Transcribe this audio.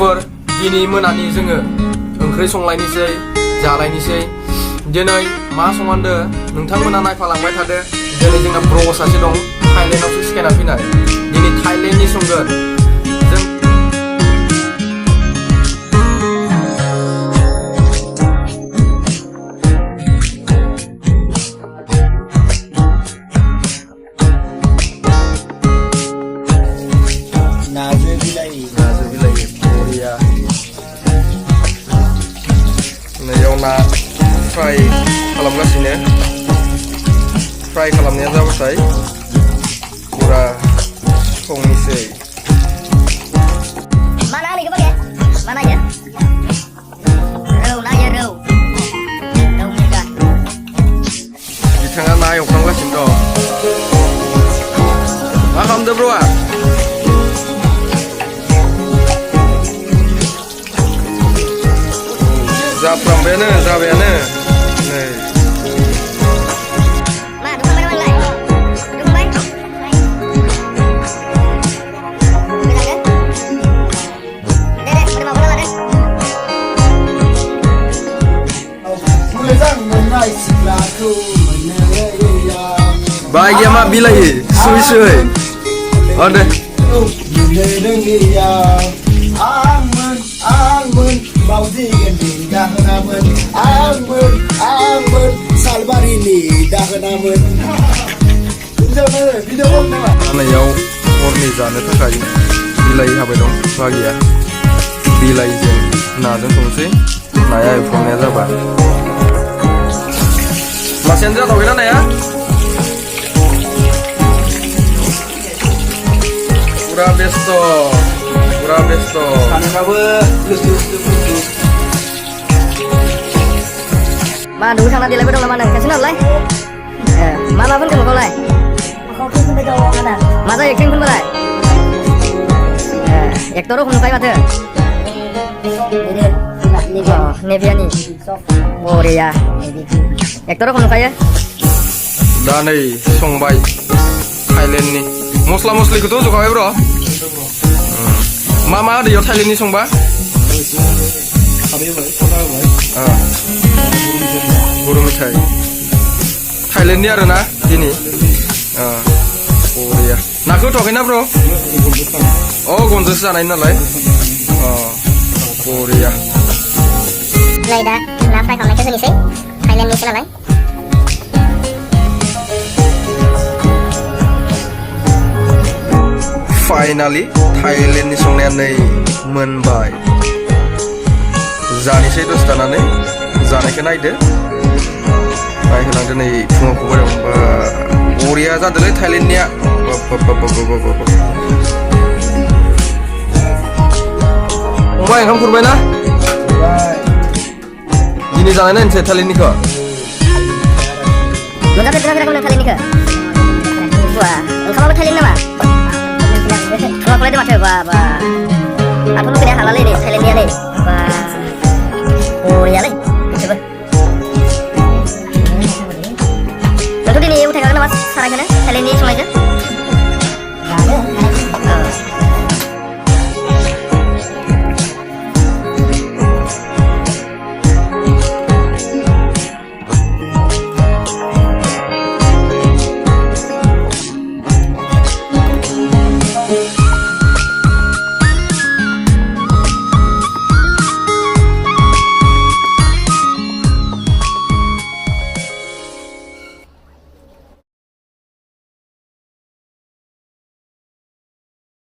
लोगोफोर दिनै मोनानि जोङो ओंख्रि संलायनोसै जालायनोसै दिनै मा संहांदो नोंथांमोना नायफालांबाय थादो दिनै जोंना ब्र सासे दं थाइलेण्डआवसो सिखायना फैनाय दिनै थाइलेण्डनि संगोन जों Nazo bilai Korea नैयाव ना फ्राय खालामगासिनो फ्राय खालामनाया जाबाथाय पुरा संनोसै Mana nih ke pakai? Mana ya? Rau na ya rau. Rau muda. बिथाङा ना एवफ्रामगासिनो दं मा खालामदो ब्र'आ जाफ्रामबायानो जाबायानो नै Ma, dukung mana lagi? Dukung baik. Bisa kan? Deh, udah mau pulang deh. Mulai menai silaku menaya bahagia mak bilai sui ada menaya aman mau diganti dah namun aman salbar ini dah namun video mana nैयाव हरनि जानो थाखाय बिलाइ हाबाय दं बाहागिया बिलाइजों नाजों संसै नाया एवफ्रामनाया जाबा मासेयानो जाथावबायना नाया पुरा बेस्थ' kamu Ma, dulu sana di level mana? Kasih nolai. Mana pun kamu kolai. Kau pun beda orang ada. Masa yakin pun boleh. Yak toro pun kayak macam. Oh, Nevia nih. Oh dia. Yak toro pun kayak. दा नै संबाय थाइलेण्डनि मस्ला मस्लिखौथ' होजोबखाबाय ब्र' मा मा होदो थाइलेण्डनि संबा गुरु मेथाइ थाइलेण्डनि आरोना दिनै बरिया नाखौ होथ'वाखैना ब्र' अ गनजोसो जानाय नालाय बरिया Nay dah, nak fry kalau macam ni sih. Thailand ni sih lah. Finally थाइलेण्डनि संनाया नै मोनबाय जानोसै दसे थानानै जानायखौ नायदो नायहोलांदो नै फुङाव खबर दं बरिया जादोंलै थाइलेण्डनिया फंबाय ओंखाम खुरबायना दिनै जानाय नायनोसै थाइलेण्डनिखौ Mana berapa kamu nak Thailand ni ke? Wah, kamu mau Thailand nama? Kalau boleh dia macam apa? Aku nak kena halal ni Thailand ni.